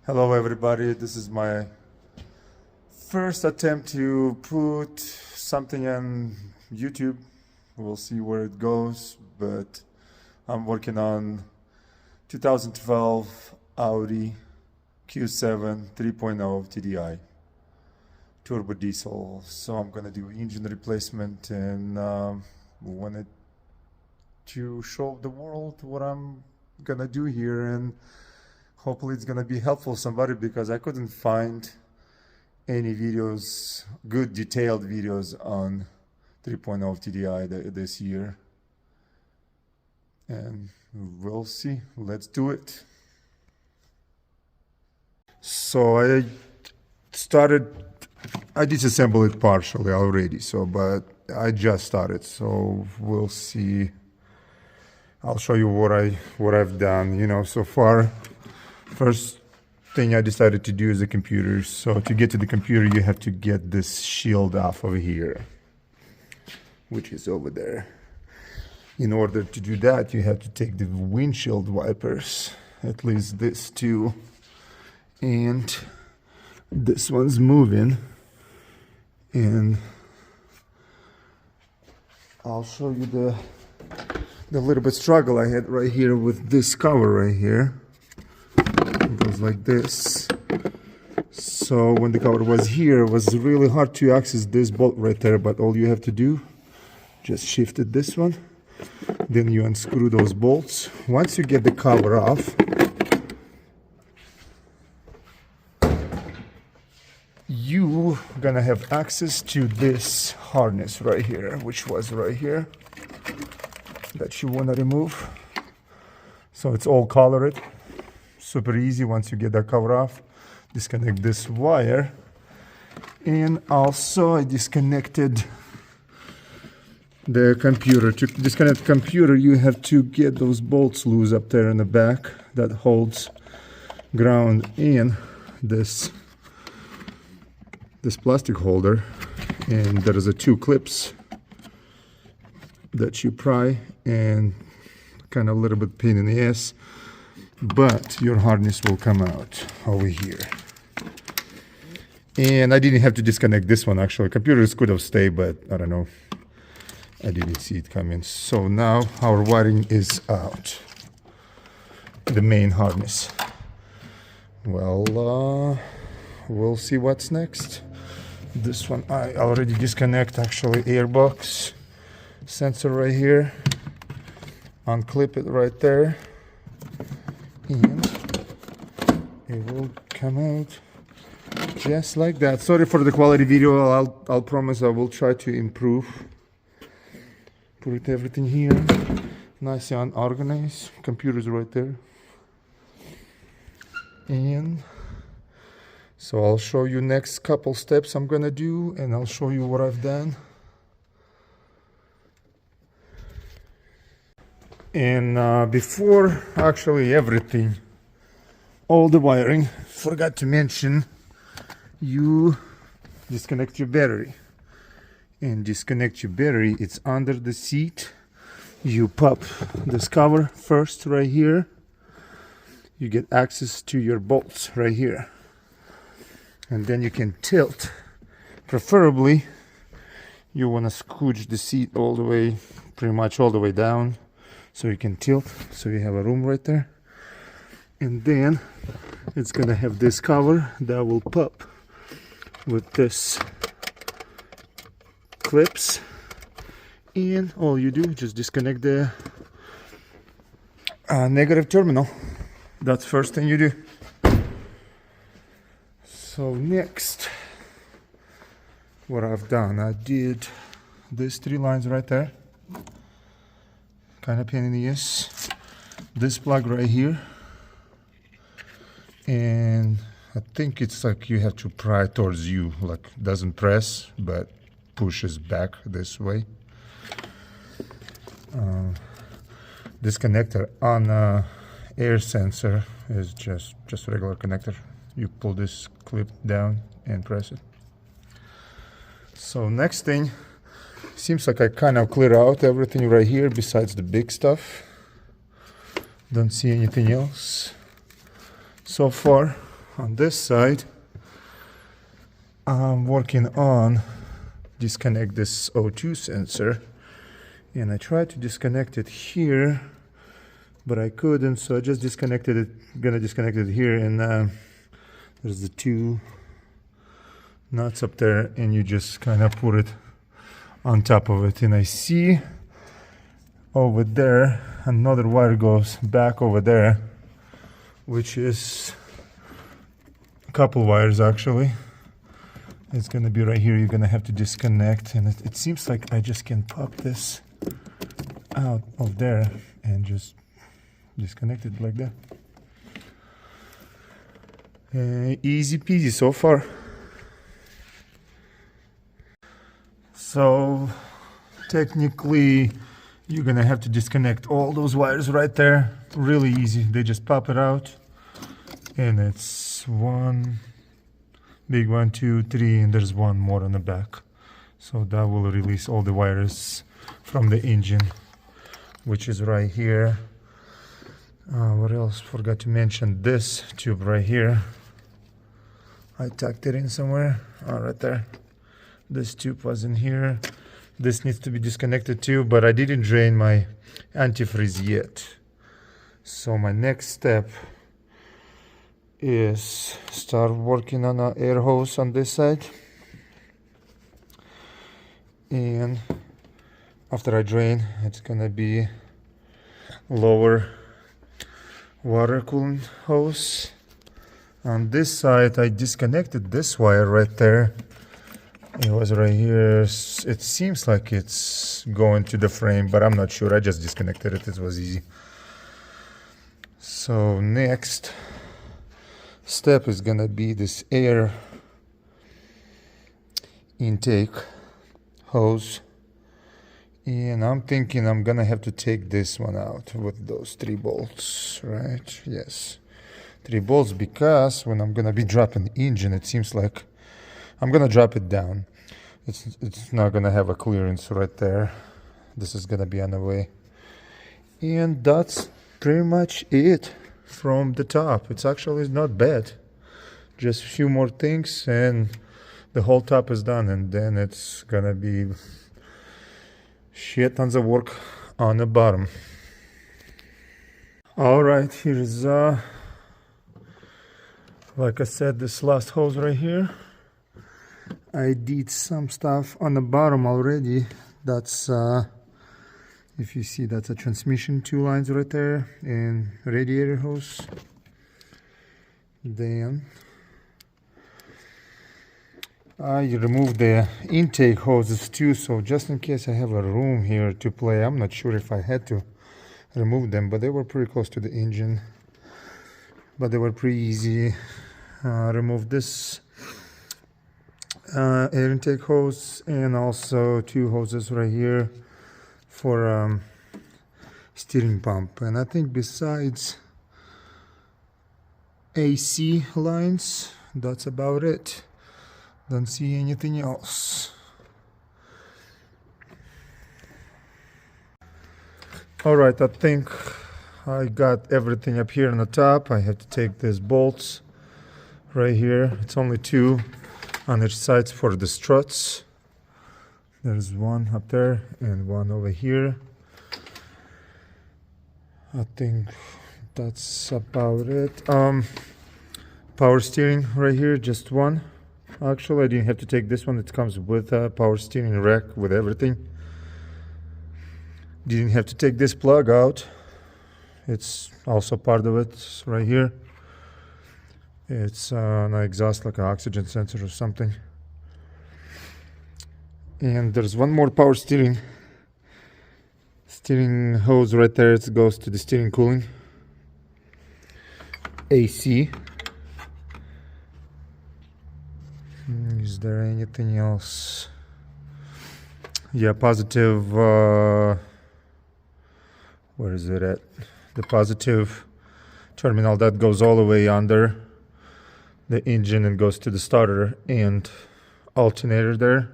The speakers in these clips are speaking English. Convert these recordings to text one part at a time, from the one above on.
Hello everybody, this is my first attempt to put something on YouTube. We'll see where it goes, but I'm working on 2012 Audi Q7 3.0 TDI turbo diesel. So I'm gonna do engine replacement and wanted to show the world what I'm gonna do here, and hopefully it's gonna be helpful to somebody, because I couldn't find any videos, good detailed videos on 3.0 TDI this year. And we'll see. Let's do it. So I disassembled it partially already, but I just started, so we'll see. I'll show you what I've done, so far. First thing I decided to do is the computer. So to get to the computer, you have to get this shield off of here, which is over there. In order to do that, you have to take the windshield wipers, at least this two, and this one's moving. And I'll show you the little bit struggle I had right here with this cover right here. It goes like this. So when the cover was here, it was really hard to access this bolt right there, but all you have to do, just shift it this one, then you unscrew those bolts. Once you get the cover off, you gonna have access to this harness right here, which was right here, that you want to remove. So it's all colored, super easy. Once you get that cover off, disconnect this wire. And also I disconnected the computer. To disconnect the computer, you have to get those bolts loose up there in the back that holds ground in this plastic holder. And there is two clips that you pry, and kind of a little bit pain in the ass, but your harness will come out over here. And I didn't have to disconnect this one, actually. Computers could have stayed, but I don't know, I didn't see it coming. So now our wiring is out, the main harness. Well, we'll see what's next. This one I already disconnect, actually, airbox sensor right here, unclip it right there, and it will come out just like that. Sorry for the quality video. I'll promise I will try to improve. Put everything here nice and organized. Computer's right there. And so I'll show you next couple steps I'm gonna do, and I'll show you what I've done. And before actually everything, all the wiring, forgot to mention, you disconnect your battery. And disconnect your battery, it's under the seat. You pop this cover first right here. You get access to your bolts right here. And then you can tilt. Preferably, you want to scooch the seat all the way, pretty much all the way down, so you can tilt, so you have a room right there. And then it's gonna have this cover that will pop with this clips, and all you do is just disconnect the negative terminal. That's first thing you do. So next, what I've done, I did these three lines right there. Kind of pain in the ass. This plug right here, and I think it's like you have to pry towards you, like doesn't press but pushes back this way. This connector on air sensor is just a regular connector. You pull this clip down and press it. So next thing, seems like I kind of clear out everything right here besides the big stuff. Don't see anything else so far. on this side, I'm working on disconnect this O2 sensor, and I tried to disconnect it here, but I couldn't, so I just disconnected it. Gonna disconnect it here, and there's the two nuts up there, and you just kind of put it on top of it. And I see over there another wire goes back over there, which is a couple wires actually. It's gonna be right here. You're gonna have to disconnect, and it seems like I just can pop this out of there and just disconnect it like that. Easy peasy so far. So technically you're gonna have to disconnect all those wires right there. Really easy. They just pop it out, and it's one big one, two, three, and there's one more on the back. So that will release all the wires from the engine, which is right here. What else? Forgot to mention this tube right here. I tucked it in somewhere. Right there. This tube was in here. This needs to be disconnected too, but I didn't drain my antifreeze yet. So my next step is start working on an air hose on this side. And after I drain, it's gonna be lower water cooling hose. On this side, I disconnected this wire right there. It was right here. It seems like it's going to the frame, but I'm not sure. I just disconnected it. It was easy. So next step is gonna be this air intake hose, and I'm thinking I'm gonna have to take this one out with those 3 bolts, right? Yes, 3 bolts, because when I'm gonna be dropping the engine, it seems like I'm gonna drop it down. It's not gonna have a clearance right there. This is gonna be on the way, and that's pretty much it from the top. It's actually not bad. Just a few more things and the whole top is done, and then it's gonna be shit tons of work on the bottom. All right, here's like I said, this last hose right here. I did some stuff on the bottom already. That's if you see, that's a transmission 2 lines right there, and radiator hose. Then I removed the intake hoses too, so just in case I have a room here to play. I'm not sure if I had to remove them, but they were pretty close to the engine, but they were pretty easy. Remove this air intake hose, and also 2 hoses right here for steering pump. And I think besides AC lines, that's about it. Don't see anything else. All right, I think I got everything up here on the top. I have to take these bolts right here. It's only 2 on each side for the struts. There's one up there and one over here. I think that's about it. Power steering right here, just one. Actually, I didn't have to take this one. It comes with a power steering rack with everything. Didn't have to take this plug out. It's also part of it right here. It's an exhaust, like an oxygen sensor or something. And there's one more power steering hose right there. It goes to the steering cooling. AC. Is there anything else? Yeah, positive. Where is it at? The positive terminal that goes all the way under the engine and goes to the starter and alternator there.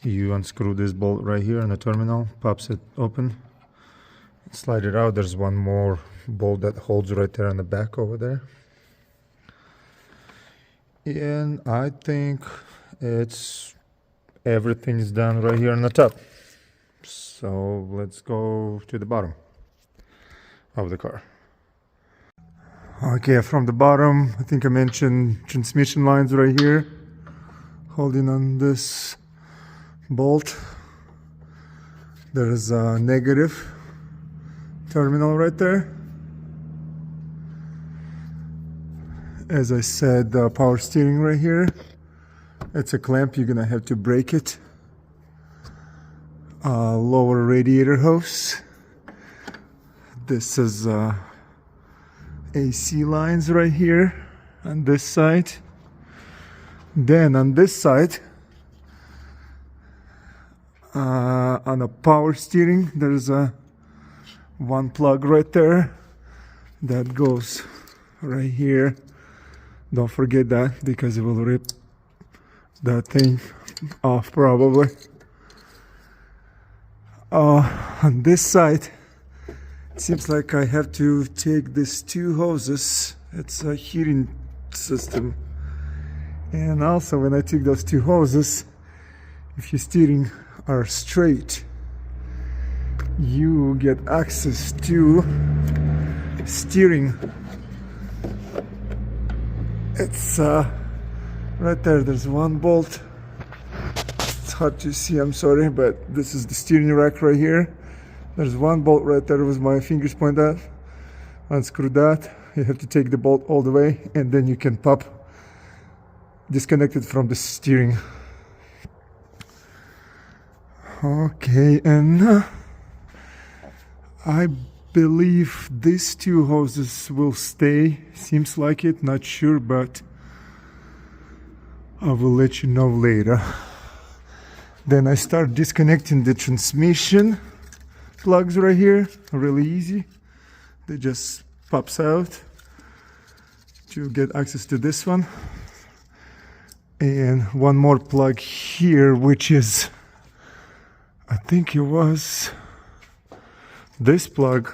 You unscrew this bolt right here on the terminal, pops it open, slide it out. There's one more bolt that holds right there on the back over there. And I think it's everything is done right here on the top. So let's go to the bottom of the car. Okay, from the bottom, I think I mentioned transmission lines right here, holding on this bolt. There is a negative terminal right there. As I said, the power steering right here. It's a clamp, you're gonna have to break it. Lower radiator hose. This is AC lines right here on this side. Then on this side, on a power steering, there's a one plug right there that goes right here. Don't forget that, because it will rip that thing off probably. On this side, it seems like I have to take these two hoses. It's a heating system. And also when I take those two hoses, if your steering are straight, you get access to steering. It's right there, there's one bolt. It's hard to see, I'm sorry, but this is the steering rack right here. There's one bolt right there with my fingers pointed at. Unscrew that. You have to take the bolt all the way, and then you can disconnect it from the steering. Okay, and I believe these two hoses will stay. Seems like it, not sure, but I will let you know later. Then I start disconnecting the transmission plugs right here. Really easy. They just pops out to get access to this one. And one more plug here, which is, I think it was this plug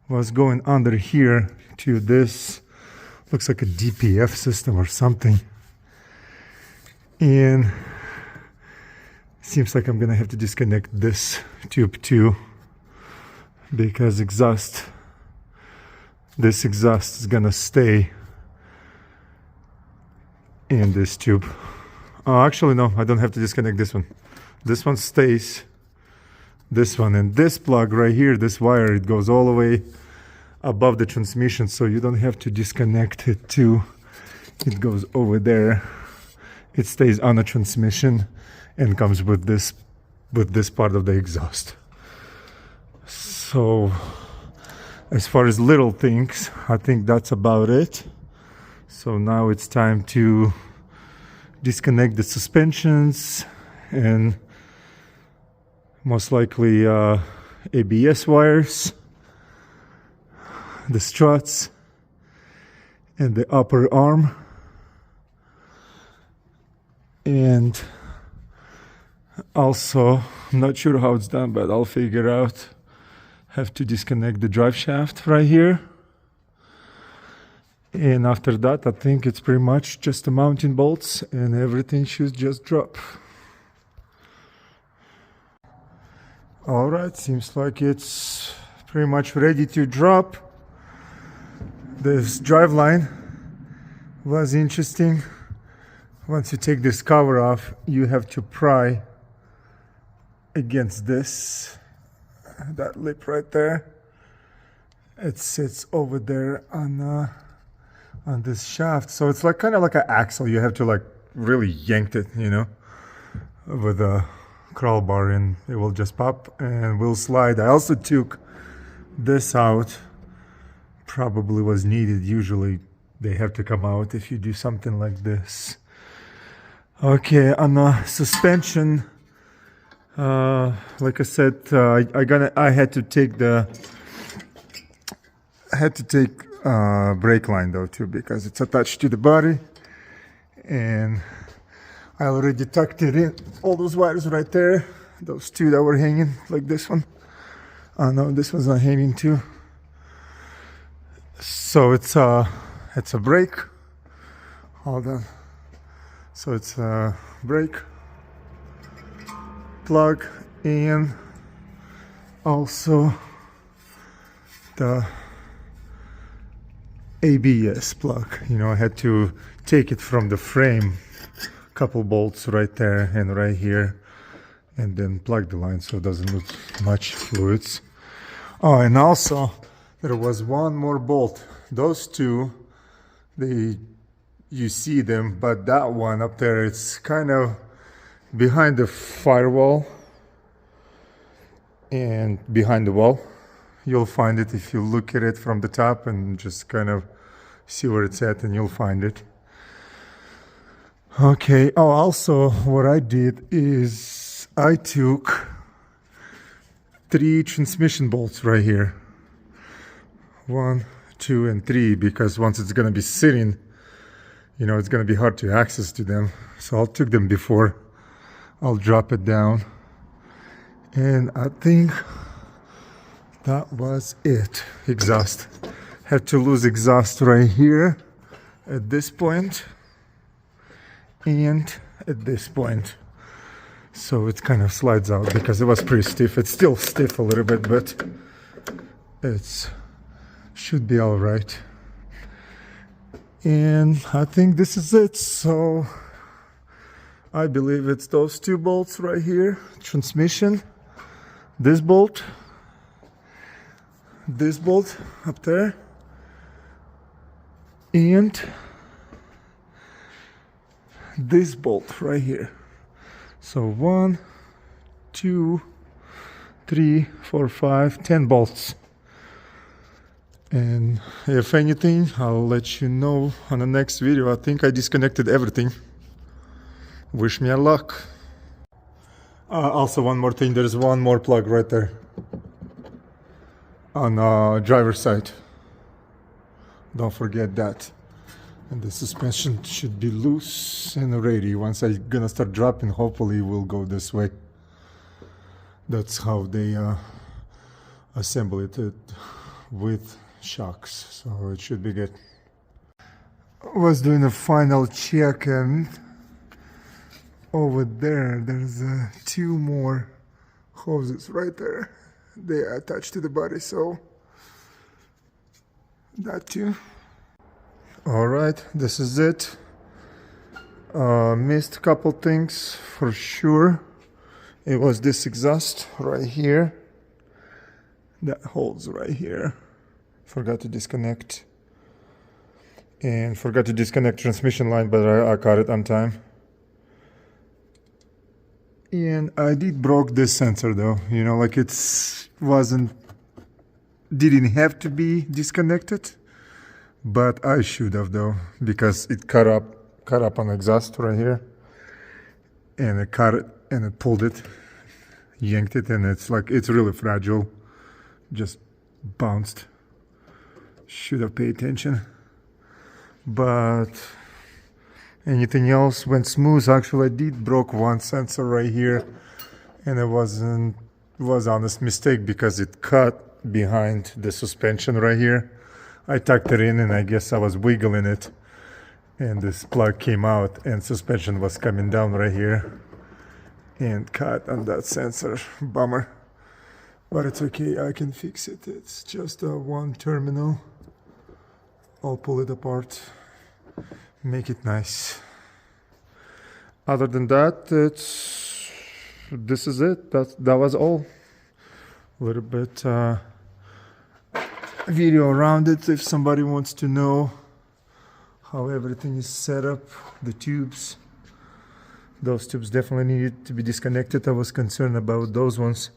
was going under here to this, looks like a DPF system or something. And seems like I'm gonna have to disconnect this tube too, because this exhaust is gonna stay in this tube. Actually no, I don't have to disconnect this one. This one stays. This one, and this plug right here, this wire, it goes all the way above the transmission, so you don't have to disconnect it too. It goes over there. It stays on the transmission and comes with this part of the exhaust. So as far as little things, I think that's about it. So now it's time to disconnect the suspensions and most likely ABS wires, the struts, and the upper arm. And also, I'm not sure how it's done, but I'll figure out. Have to disconnect the drive shaft right here. And after that, I think it's pretty much just the mounting bolts and everything should just drop. Alright, seems like it's pretty much ready to drop. This driveline was interesting. Once you take this cover off, you have to pry against this, that lip right there. It sits over there on this shaft, so it's like kind of like an axle. You have to like really yank it, you know, with a crawl bar, and it will just pop and will slide. I also took this out. Probably was needed. Usually they have to come out if you do something like this. Okay, on the suspension, like I said, I had to take brake line though too, because it's attached to the body, and I already tucked it in. All those wires right there, those two that were hanging, like this one. No, this one's not hanging too. So it's a brake Hold on. So it's a brake plug and also the ABS plug. You know, I had to take it from the frame, couple bolts right there and right here, and then plug the line so it doesn't lose much fluids. Oh, and also there was one more bolt. Those two, you see them, but that one up there, it's kind of behind the firewall and behind the wall. You'll find it if you look at it from the top and just kind of see where it's at, and you'll find it. Okay, oh, also what I did is I took 3 transmission bolts right here. 1, 2, and 3, because once it's gonna be sitting, you know, it's gonna be hard to access to them. So I took them before I'll drop it down. And I think that was it. Exhaust. Had to lose exhaust right here at this point and at this point. So it kind of slides out because it was pretty stiff. It's still stiff a little bit, but it's should be all right. And I think this is it. So I believe it's those 2 bolts right here, transmission, this bolt up there, and this bolt right here. So 1, 2, 3, 4, 5, 10 bolts. And if anything, I'll let you know on the next video. I think I disconnected everything. Wish me luck. Also, one more thing, there's one more plug right there on driver's side. Don't forget that. And the suspension should be loose and ready. Once I'm gonna start dropping, hopefully we'll go this way. That's how they assemble it with shocks, so it should be good. I was doing a final check, and over there's 2 more hoses right there. They are attached to the body, so that too. All right, this is it. Missed a couple things for sure. It was this exhaust right here that holds right here. Forgot to disconnect, and forgot to disconnect transmission line, but I caught it on time. And I broke this sensor though, you know, like didn't have to be disconnected, but I should have though, because it cut up on exhaust right here, and it cut it and it pulled it, yanked it, and it's really fragile, just bounced. Should have paid attention, but anything else went smooth. Actually, I broke one sensor right here, and it was honest mistake because it cut behind the suspension right here. I tucked it in, and I guess I was wiggling it, and this plug came out, and suspension was coming down right here, and cut on that sensor. Bummer, but it's okay. I can fix it. It's just one terminal. I'll pull it apart, make it nice. Other than that, this is it. That was all. A little bit video around it if somebody wants to know how everything is set up. The tubes, those tubes definitely needed to be disconnected. I was concerned about those ones.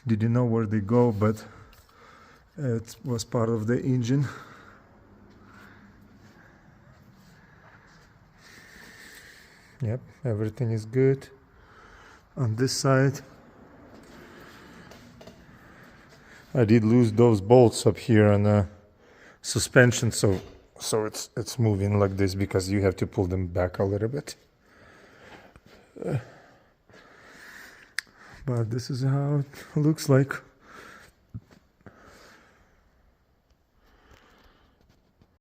Didn't know where they go, but it was part of the engine. Yep, everything is good on this side. I did lose those bolts up here on the suspension, so it's moving like this because you have to pull them back a little bit. But this is how it looks like.